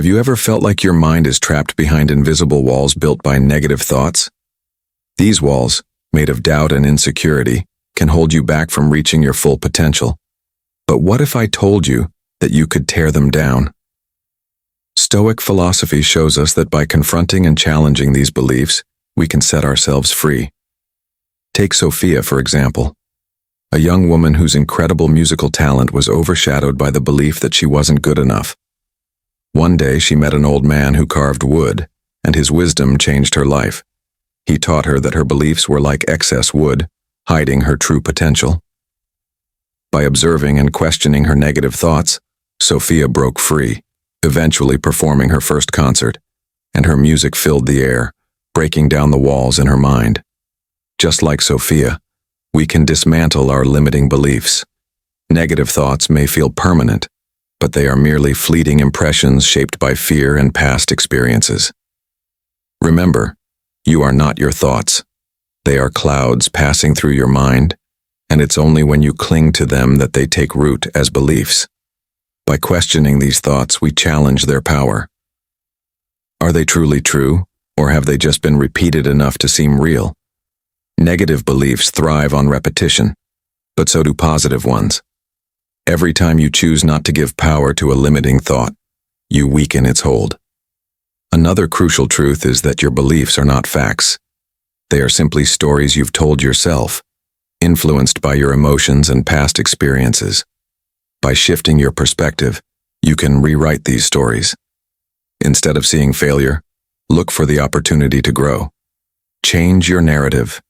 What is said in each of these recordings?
Have you ever felt like your mind is trapped behind invisible walls built by negative thoughts? These walls, made of doubt and insecurity, can hold you back from reaching your full potential. But what if I told you that you could tear them down? Stoic philosophy shows us that by confronting and challenging these beliefs, we can set ourselves free. Take Sophia, for example, a young woman whose incredible musical talent was overshadowed by the belief that she wasn't good enough. One day she met an old man who carved wood, and his wisdom changed her life. He taught her that her beliefs were like excess wood, hiding her true potential. By observing and questioning her negative thoughts, Sophia broke free, eventually performing her first concert, and her music filled the air, breaking down the walls in her mind. Just like Sophia, we can dismantle our limiting beliefs. Negative thoughts may feel permanent, but they are merely fleeting impressions shaped by fear and past experiences. Remember, you are not your thoughts. They are clouds passing through your mind, and it's only when you cling to them that they take root as beliefs. By questioning these thoughts, we challenge their power. Are they truly true, or have they just been repeated enough to seem real? Negative beliefs thrive on repetition, but so do positive ones. Every time you choose not to give power to a limiting thought, you weaken its hold. Another crucial truth is that your beliefs are not facts. They are simply stories you've told yourself, influenced by your emotions and past experiences. By shifting your perspective, you can rewrite these stories. Instead of seeing failure, look for the opportunity to grow. Change your narrative,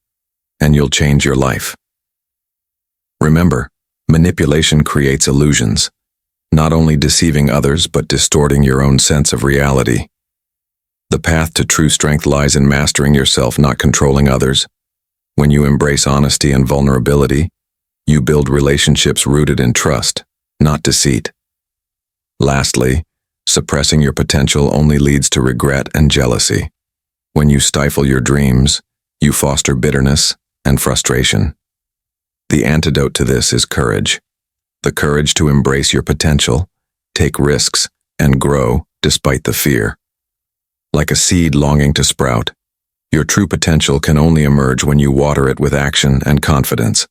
and you'll change your life. Remember, manipulation creates illusions, not only deceiving others but distorting your own sense of reality. The path to true strength lies in mastering yourself, not controlling others. When you embrace honesty and vulnerability, you build relationships rooted in trust, not deceit. Lastly, suppressing your potential only leads to regret and jealousy. When you stifle your dreams, you foster bitterness and frustration. The antidote to this is courage. The courage to embrace your potential, take risks, and grow despite the fear. Like a seed longing to sprout, your true potential can only emerge when you water it with action and confidence.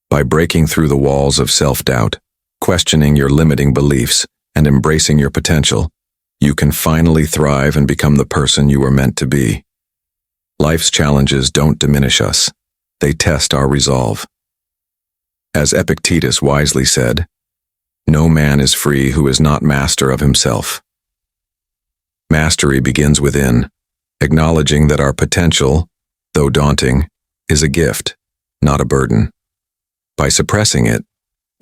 By breaking through the walls of self-doubt, questioning your limiting beliefs, and embracing your potential, you can finally thrive and become the person you were meant to be. Life's challenges don't diminish us. They test our resolve. As Epictetus wisely said, "No man is free who is not master of himself." Mastery begins within, acknowledging that our potential, though daunting, is a gift, not a burden. By suppressing it,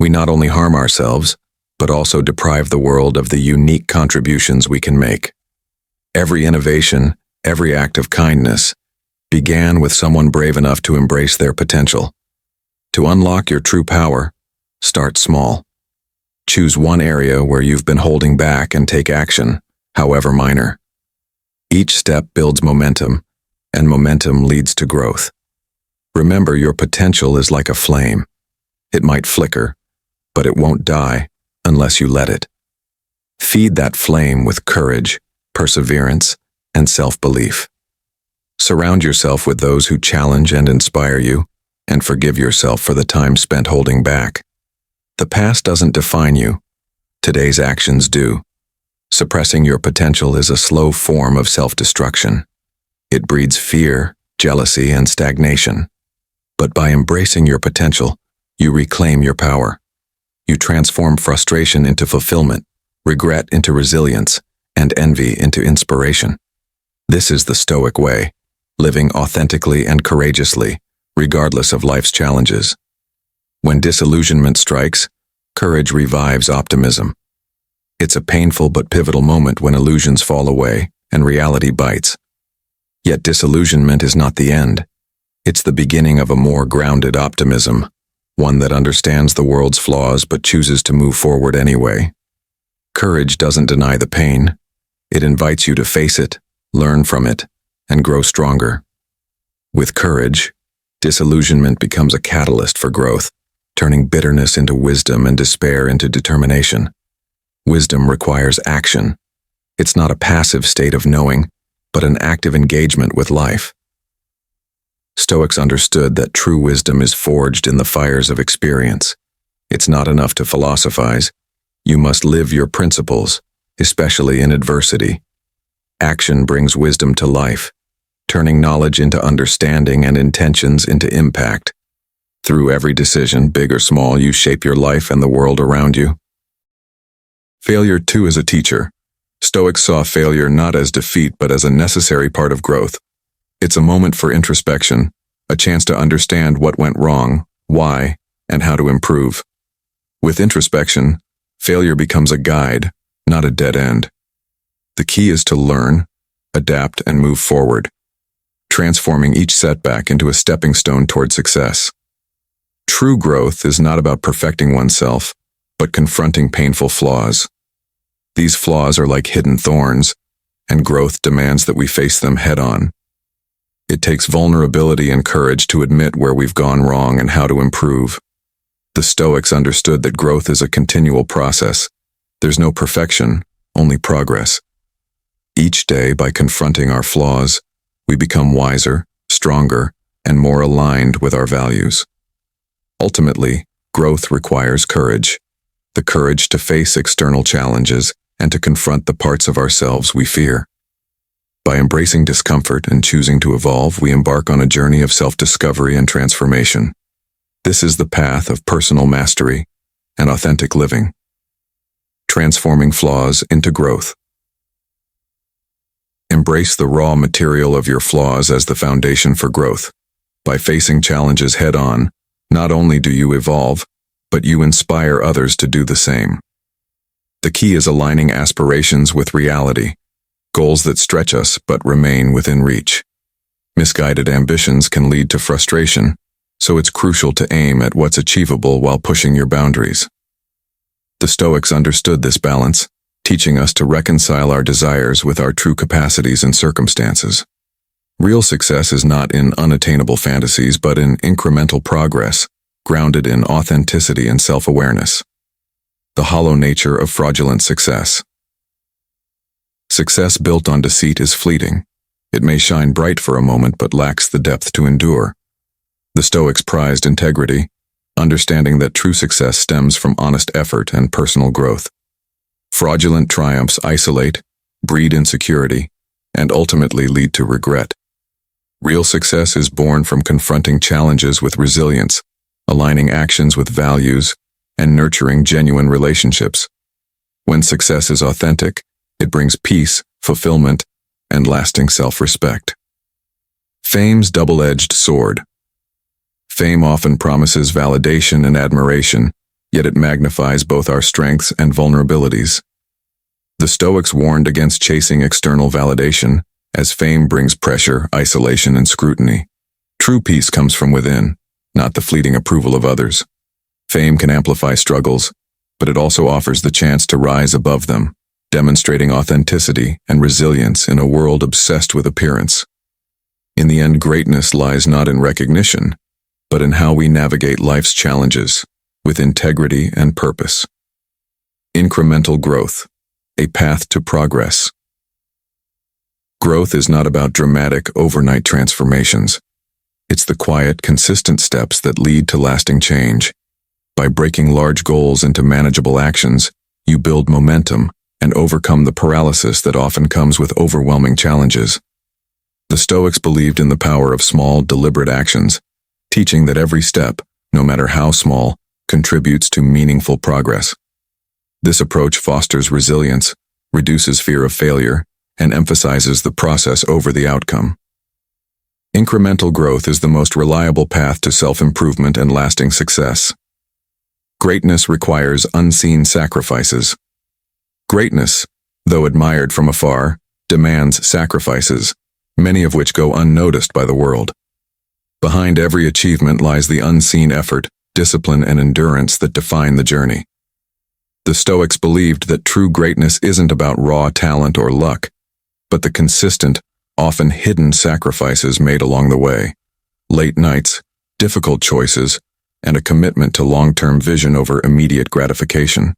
we not only harm ourselves, but also deprive the world of the unique contributions we can make. Every innovation, every act of kindness, began with someone brave enough to embrace their potential. To unlock your true power, start small. Choose one area where you've been holding back and take action, however minor. Each step builds momentum, and momentum leads to growth. Remember, your potential is like a flame. It might flicker, but it won't die unless you let it. Feed that flame with courage, perseverance, and self-belief. Surround yourself with those who challenge and inspire you, and forgive yourself for the time spent holding back. The past doesn't define you. Today's actions do. Suppressing your potential is a slow form of self-destruction. It breeds fear, jealousy, and stagnation. But by embracing your potential, you reclaim your power. You transform frustration into fulfillment, regret into resilience, and envy into inspiration. This is the Stoic way, living authentically and courageously, regardless of life's challenges. When disillusionment strikes, courage revives optimism. It's a painful but pivotal moment when illusions fall away and reality bites. Yet disillusionment is not the end. It's the beginning of a more grounded optimism, one that understands the world's flaws but chooses to move forward anyway. Courage doesn't deny the pain. It invites you to face it, learn from it, and grow stronger. With courage, disillusionment becomes a catalyst for growth, turning bitterness into wisdom and despair into determination. Wisdom requires action. It's not a passive state of knowing, but an active engagement with life. Stoics understood that true wisdom is forged in the fires of experience. It's not enough to philosophize. You must live your principles, especially in adversity. Action brings wisdom to life, turning knowledge into understanding and intentions into impact. Through every decision, big or small, you shape your life and the world around you. Failure too is a teacher. Stoics saw failure not as defeat but as a necessary part of growth. It's a moment for introspection, a chance to understand what went wrong, why, and how to improve. With introspection, failure becomes a guide, not a dead end. The key is to learn, adapt, and move forward, transforming each setback into a stepping stone toward success. True growth is not about perfecting oneself, but confronting painful flaws. These flaws are like hidden thorns, and growth demands that we face them head-on. It takes vulnerability and courage to admit where we've gone wrong and how to improve. The Stoics understood that growth is a continual process. There's no perfection, only progress. Each day, by confronting our flaws, we become wiser, stronger, and more aligned with our values. Ultimately, growth requires courage, the courage to face external challenges and to confront the parts of ourselves we fear. By embracing discomfort and choosing to evolve, we embark on a journey of self-discovery and transformation. This is the path of personal mastery and authentic living, transforming flaws into growth. Embrace the raw material of your flaws as the foundation for growth. By facing challenges head-on, not only do you evolve, but you inspire others to do the same. The key is aligning aspirations with reality, goals that stretch us but remain within reach. Misguided ambitions can lead to frustration, so it's crucial to aim at what's achievable while pushing your boundaries. The Stoics understood this balance, teaching us to reconcile our desires with our true capacities and circumstances. Real success is not in unattainable fantasies, but in incremental progress, grounded in authenticity and self-awareness. The hollow nature of fraudulent success. Success built on deceit is fleeting. It may shine bright for a moment, but lacks the depth to endure. The Stoics prized integrity, understanding that true success stems from honest effort and personal growth. Fraudulent triumphs isolate, breed insecurity, and ultimately lead to regret. Real success is born from confronting challenges with resilience, aligning actions with values, and nurturing genuine relationships. When success is authentic, it brings peace, fulfillment, and lasting self-respect. Fame's double-edged sword. Fame often promises validation and admiration, yet it magnifies both our strengths and vulnerabilities. The Stoics warned against chasing external validation, as fame brings pressure, isolation, and scrutiny. True peace comes from within, not the fleeting approval of others. Fame can amplify struggles, but it also offers the chance to rise above them, demonstrating authenticity and resilience in a world obsessed with appearance. In the end, greatness lies not in recognition, but in how we navigate life's challenges, with integrity and purpose. Incremental growth, a path to progress. Growth is not about dramatic, overnight transformations. It's the quiet, consistent steps that lead to lasting change. By breaking large goals into manageable actions, you build momentum and overcome the paralysis that often comes with overwhelming challenges. The Stoics believed in the power of small, deliberate actions, teaching that every step, no matter how small, contributes to meaningful progress. This approach fosters resilience, reduces fear of failure, and emphasizes the process over the outcome. Incremental growth is the most reliable path to self-improvement and lasting success. Greatness requires unseen sacrifices. Greatness, though admired from afar, demands sacrifices, many of which go unnoticed by the world. Behind every achievement lies the unseen effort, discipline, and endurance that define the journey. The Stoics believed that true greatness isn't about raw talent or luck, but the consistent, often hidden sacrifices made along the way. Late nights, difficult choices, and a commitment to long-term vision over immediate gratification.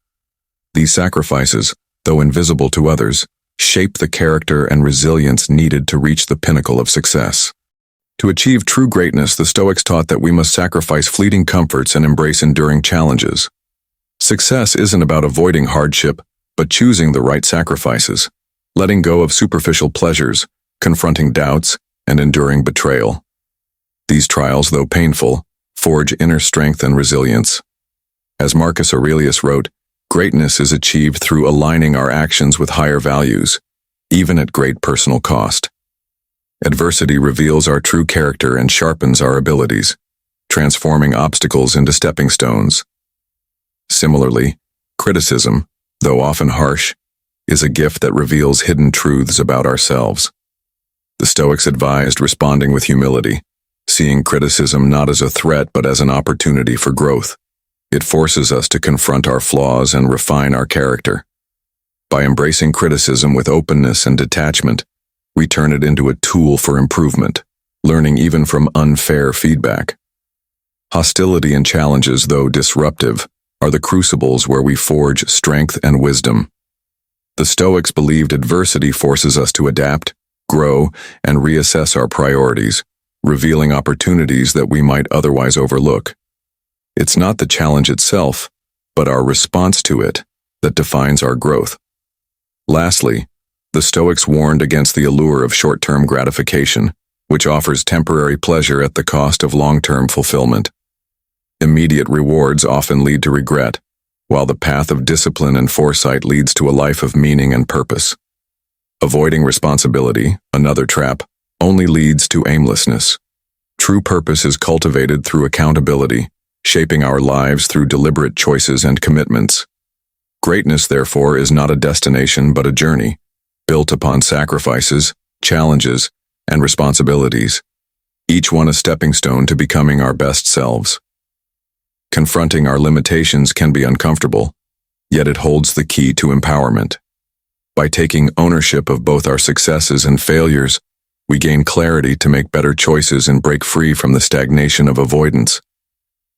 These sacrifices, though invisible to others, shape the character and resilience needed to reach the pinnacle of success. To achieve true greatness, the Stoics taught that we must sacrifice fleeting comforts and embrace enduring challenges. Success isn't about avoiding hardship, but choosing the right sacrifices, letting go of superficial pleasures, confronting doubts, and enduring betrayal. These trials, though painful, forge inner strength and resilience. As Marcus Aurelius wrote, greatness is achieved through aligning our actions with higher values, even at great personal cost. Adversity reveals our true character and sharpens our abilities, transforming obstacles into stepping stones. Similarly, criticism, though often harsh, is a gift that reveals hidden truths about ourselves. The Stoics advised responding with humility, seeing criticism not as a threat but as an opportunity for growth. It forces us to confront our flaws and refine our character. By embracing criticism with openness and detachment, we turn it into a tool for improvement, learning even from unfair feedback. Hostility and challenges, though disruptive, are the crucibles where we forge strength and wisdom. The Stoics believed adversity forces us to adapt, grow, and reassess our priorities, revealing opportunities that we might otherwise overlook. It's not the challenge itself, but our response to it that defines our growth. Lastly, the Stoics warned against the allure of short-term gratification, which offers temporary pleasure at the cost of long-term fulfillment. Immediate rewards often lead to regret, while the path of discipline and foresight leads to a life of meaning and purpose. Avoiding responsibility, another trap, only leads to aimlessness. True purpose is cultivated through accountability, shaping our lives through deliberate choices and commitments. Greatness, therefore, is not a destination but a journey, built upon sacrifices, challenges, and responsibilities, each one a stepping stone to becoming our best selves. Confronting our limitations can be uncomfortable, yet it holds the key to empowerment. By taking ownership of both our successes and failures, we gain clarity to make better choices and break free from the stagnation of avoidance.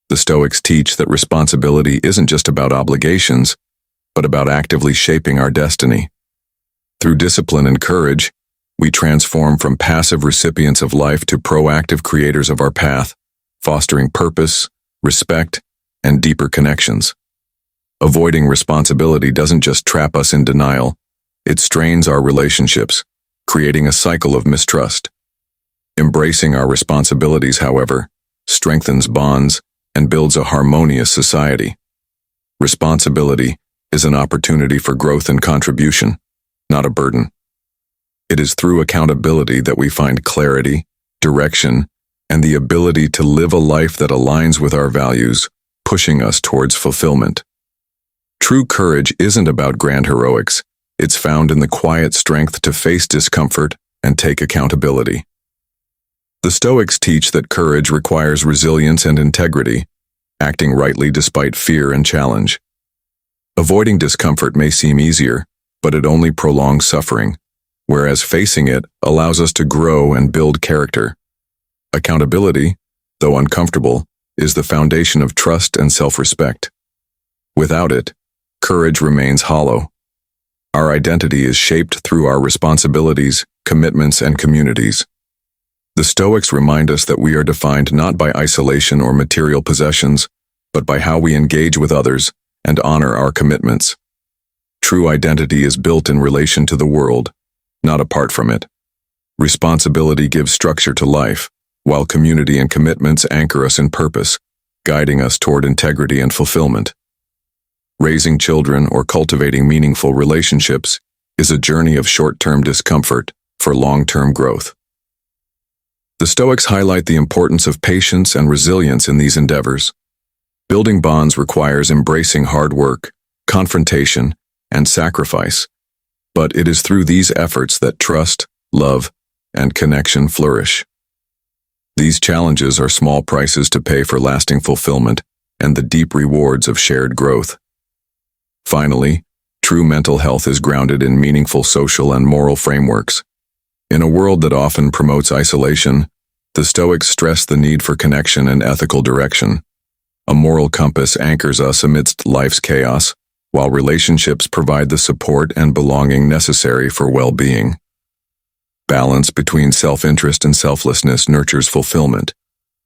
The Stoics teach that responsibility isn't just about obligations, but about actively shaping our destiny. Through discipline and courage, we transform from passive recipients of life to proactive creators of our path, fostering purpose, respect, and deeper connections. Avoiding responsibility doesn't just trap us in denial, it strains our relationships, creating a cycle of mistrust. Embracing our responsibilities, however, strengthens bonds and builds a harmonious society. Responsibility is an opportunity for growth and contribution, not a burden. It is through accountability that we find clarity, direction, and the ability to live a life that aligns with our values, pushing us towards fulfillment. True courage isn't about grand heroics. It's found in the quiet strength to face discomfort and take accountability. The Stoics teach that courage requires resilience and integrity, acting rightly despite fear and challenge. Avoiding discomfort may seem easier, but it only prolongs suffering, whereas facing it allows us to grow and build character. Accountability, though uncomfortable, is the foundation of trust and self-respect. Without it, courage remains hollow. Our identity is shaped through our responsibilities, commitments, and communities. The Stoics remind us that we are defined not by isolation or material possessions, but by how we engage with others and honor our commitments. True identity is built in relation to the world, not apart from it. Responsibility gives structure to life, while community and commitments anchor us in purpose, guiding us toward integrity and fulfillment. Raising children or cultivating meaningful relationships is a journey of short-term discomfort for long-term growth. The Stoics highlight the importance of patience and resilience in these endeavors. Building bonds requires embracing hard work, confrontation, and sacrifice, but it is through these efforts that trust, love, and connection flourish. These challenges are small prices to pay for lasting fulfillment and the deep rewards of shared growth. Finally, true mental health is grounded in meaningful social and moral frameworks. In a world that often promotes isolation, the Stoics stress the need for connection and ethical direction. A moral compass anchors us amidst life's chaos, while relationships provide the support and belonging necessary for well-being. Balance between self-interest and selflessness nurtures fulfillment,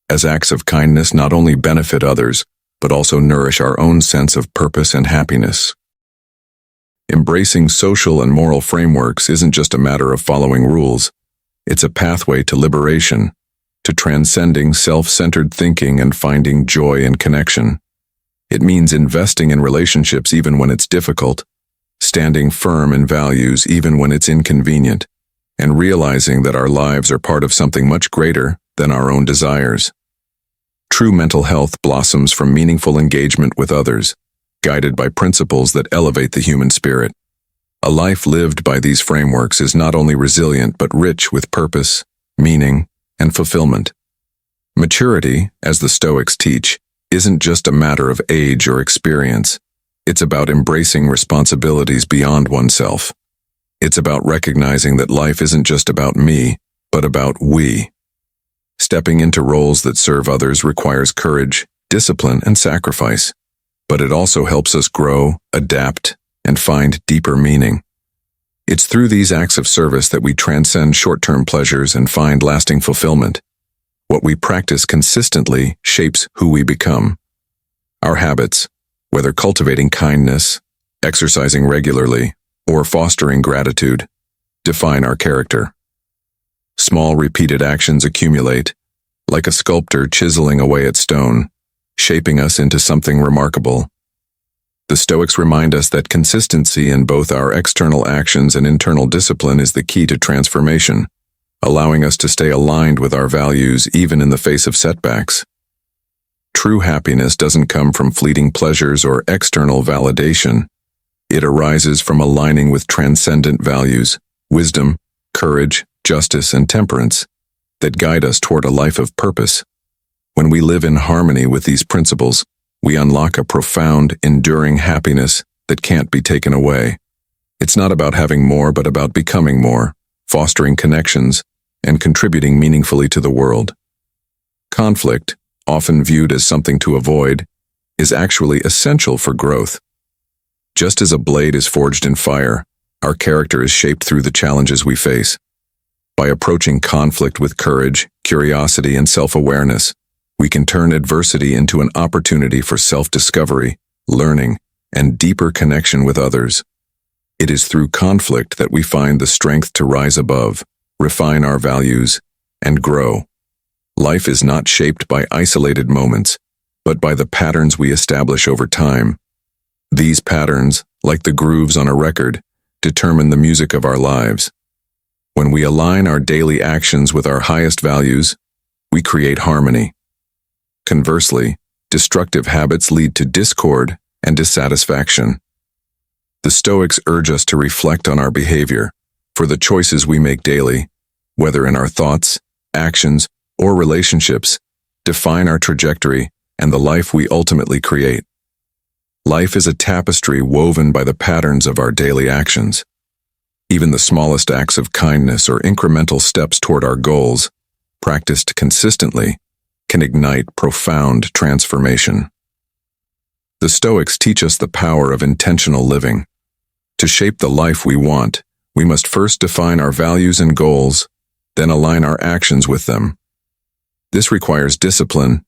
as acts of kindness not only benefit others, but also nourish our own sense of purpose and happiness. Embracing social and moral frameworks isn't just a matter of following rules. It's a pathway to liberation, to transcending self-centered thinking and finding joy in connection. It means investing in relationships even when it's difficult, standing firm in values even when it's inconvenient, and realizing that our lives are part of something much greater than our own desires. True mental health blossoms from meaningful engagement with others, guided by principles that elevate the human spirit. A life lived by these frameworks is not only resilient but rich with purpose, meaning, and fulfillment. Maturity, as the Stoics teach, isn't just a matter of age or experience. It's about embracing responsibilities beyond oneself. It's about recognizing that life isn't just about me, but about we. Stepping into roles that serve others requires courage, discipline, and sacrifice, but it also helps us grow, adapt, and find deeper meaning. It's through these acts of service that we transcend short-term pleasures and find lasting fulfillment. What we practice consistently shapes who we become. Our habits, whether cultivating kindness, exercising regularly, or fostering gratitude, define our character. Small repeated actions accumulate, like a sculptor chiseling away at stone, shaping us into something remarkable. The Stoics remind us that consistency in both our external actions and internal discipline is the key to transformation, allowing us to stay aligned with our values even in the face of setbacks. True happiness doesn't come from fleeting pleasures or external validation. It arises from aligning with transcendent values, wisdom, courage, justice, and temperance that guide us toward a life of purpose. When we live in harmony with these principles, we unlock a profound, enduring happiness that can't be taken away. It's not about having more, but about becoming more, fostering connections, and contributing meaningfully to the world. Conflict, often viewed as something to avoid, is actually essential for growth. Just as a blade is forged in fire, our character is shaped through the challenges we face. By approaching conflict with courage, curiosity, and self-awareness, we can turn adversity into an opportunity for self-discovery, learning, and deeper connection with others. It is through conflict that we find the strength to rise above, refine our values, and grow. Life is not shaped by isolated moments, but by the patterns we establish over time. These patterns, like the grooves on a record, determine the music of our lives. When we align our daily actions with our highest values, we create harmony. Conversely, destructive habits lead to discord and dissatisfaction. The Stoics urge us to reflect on our behavior, for the choices we make daily, whether in our thoughts, actions, or relationships, define our trajectory and the life we ultimately create. Life is a tapestry woven by the patterns of our daily actions. Even the smallest acts of kindness or incremental steps toward our goals, practiced consistently, can ignite profound transformation. The Stoics teach us the power of intentional living. To shape the life we want, we must first define our values and goals, then align our actions with them. This requires discipline,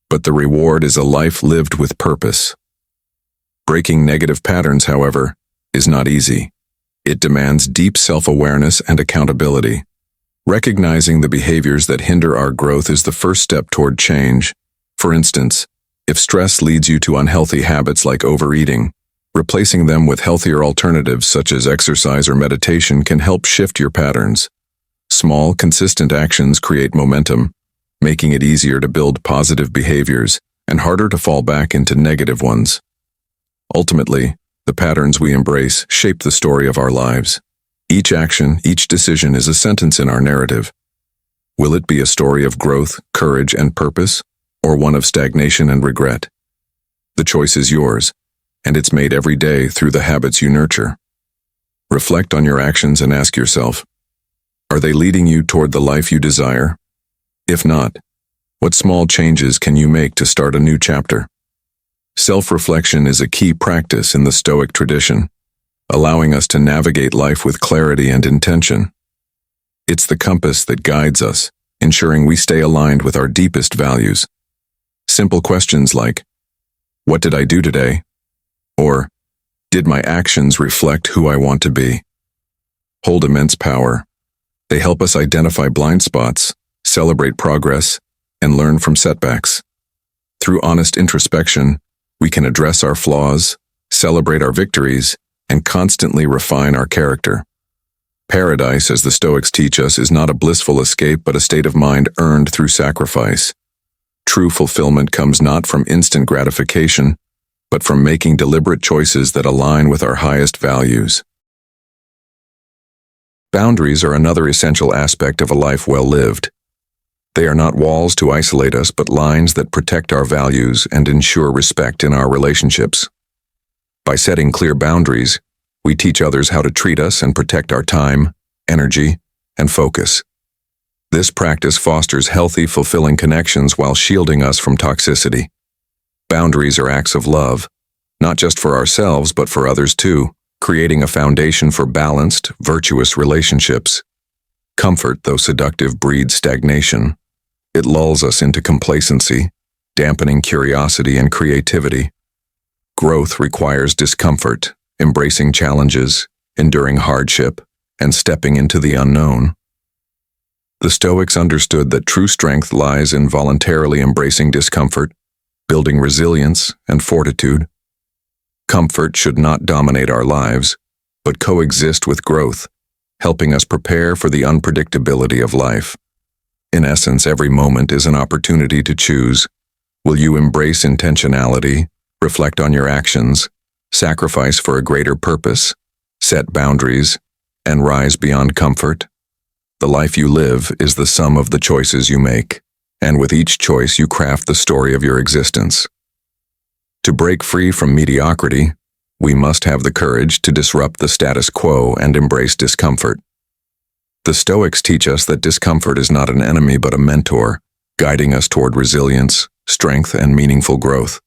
but the reward is a life lived with purpose. Breaking negative patterns, however, is not easy. It demands deep self-awareness and accountability. Recognizing the behaviors that hinder our growth is the first step toward change. For instance, if stress leads you to unhealthy habits like overeating, replacing them with healthier alternatives such as exercise or meditation can help shift your patterns. Small, consistent actions create momentum, making it easier to build positive behaviors and harder to fall back into negative ones. Ultimately, the patterns we embrace shape the story of our lives. Each action, each decision is a sentence in our narrative. Will it be a story of growth, courage, and purpose, or one of stagnation and regret? The choice is yours, and it's made every day through the habits you nurture. Reflect on your actions and ask yourself, are they leading you toward the life you desire? If not, what small changes can you make to start a new chapter? Self-reflection is a key practice in the Stoic tradition, allowing us to navigate life with clarity and intention. It's the compass that guides us, ensuring we stay aligned with our deepest values. Simple questions like, "What did I do today?" or "Did my actions reflect who I want to be?" hold immense power. They help us identify blind spots, celebrate progress, and learn from setbacks. Through honest introspection, we can address our flaws, celebrate our victories, and constantly refine our character. Paradise, as the Stoics teach us, is not a blissful escape but a state of mind earned through sacrifice. True fulfillment comes not from instant gratification, but from making deliberate choices that align with our highest values. Boundaries are another essential aspect of a life well lived. They are not walls to isolate us, but lines that protect our values and ensure respect in our relationships. By setting clear boundaries, we teach others how to treat us and protect our time, energy, and focus. This practice fosters healthy, fulfilling connections while shielding us from toxicity. Boundaries are acts of love, not just for ourselves but for others too, creating a foundation for balanced, virtuous relationships. Comfort, though seductive, breeds stagnation. It lulls us into complacency, dampening curiosity and creativity. Growth requires discomfort, embracing challenges, enduring hardship, and stepping into the unknown. The Stoics understood that true strength lies in voluntarily embracing discomfort, building resilience and fortitude. Comfort should not dominate our lives, but coexist with growth, helping us prepare for the unpredictability of life. In essence, every moment is an opportunity to choose. Will you embrace intentionality, reflect on your actions, sacrifice for a greater purpose, set boundaries, and rise beyond comfort? The life you live is the sum of the choices you make, and with each choice you craft the story of your existence. To break free from mediocrity, we must have the courage to disrupt the status quo and embrace discomfort. The Stoics teach us that discomfort is not an enemy but a mentor, guiding us toward resilience, strength, and meaningful growth.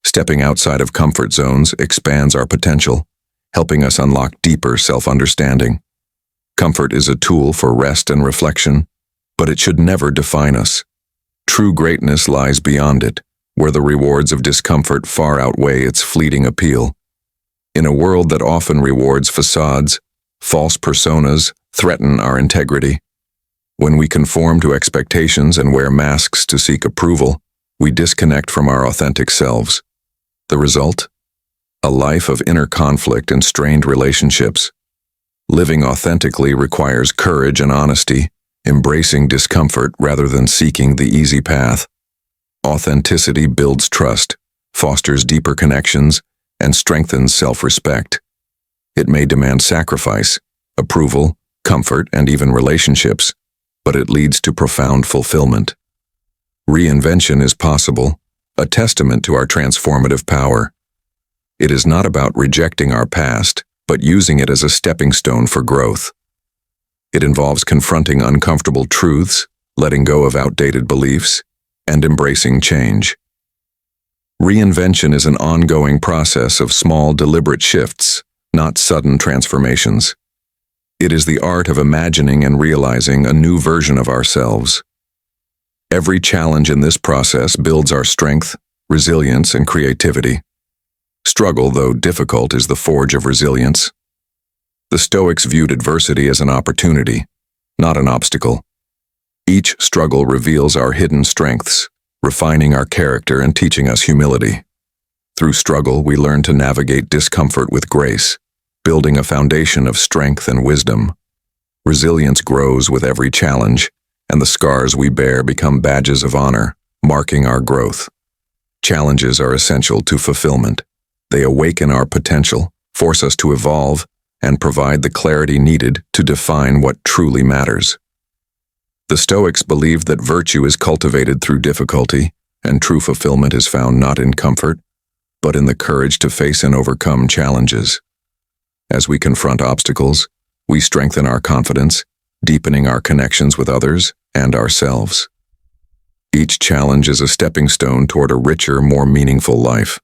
Stepping outside of comfort zones expands our potential, helping us unlock deeper self-understanding. Comfort is a tool for rest and reflection, but it should never define us. True greatness lies beyond it, where the rewards of discomfort far outweigh its fleeting appeal. In a world that often rewards facades, false personas threaten our integrity. When we conform to expectations and wear masks to seek approval, we disconnect from our authentic selves. The result? A life of inner conflict and strained relationships. Living authentically requires courage and honesty, embracing discomfort rather than seeking the easy path. Authenticity builds trust, fosters deeper connections, and strengthens self-respect. It may demand sacrifice, approval, comfort, and even relationships, but it leads to profound fulfillment. Reinvention is possible, a testament to our transformative power. It is not about rejecting our past, but using it as a stepping stone for growth. It involves confronting uncomfortable truths, letting go of outdated beliefs, and embracing change. Reinvention is an ongoing process of small, deliberate shifts, not sudden transformations. It is the art of imagining and realizing a new version of ourselves. Every challenge in this process builds our strength, resilience, and creativity. Struggle, though difficult, is the forge of resilience. The Stoics viewed adversity as an opportunity, not an obstacle. Each struggle reveals our hidden strengths, refining our character and teaching us humility. Through struggle, we learn to navigate discomfort with grace, building a foundation of strength and wisdom. Resilience grows with every challenge, and the scars we bear become badges of honor, marking our growth. Challenges are essential to fulfillment. They awaken our potential, force us to evolve, and provide the clarity needed to define what truly matters. The Stoics believed that virtue is cultivated through difficulty, and true fulfillment is found not in comfort, but in the courage to face and overcome challenges. As we confront obstacles, we strengthen our confidence, deepening our connections with others and ourselves. Each challenge is a stepping stone toward a richer, more meaningful life.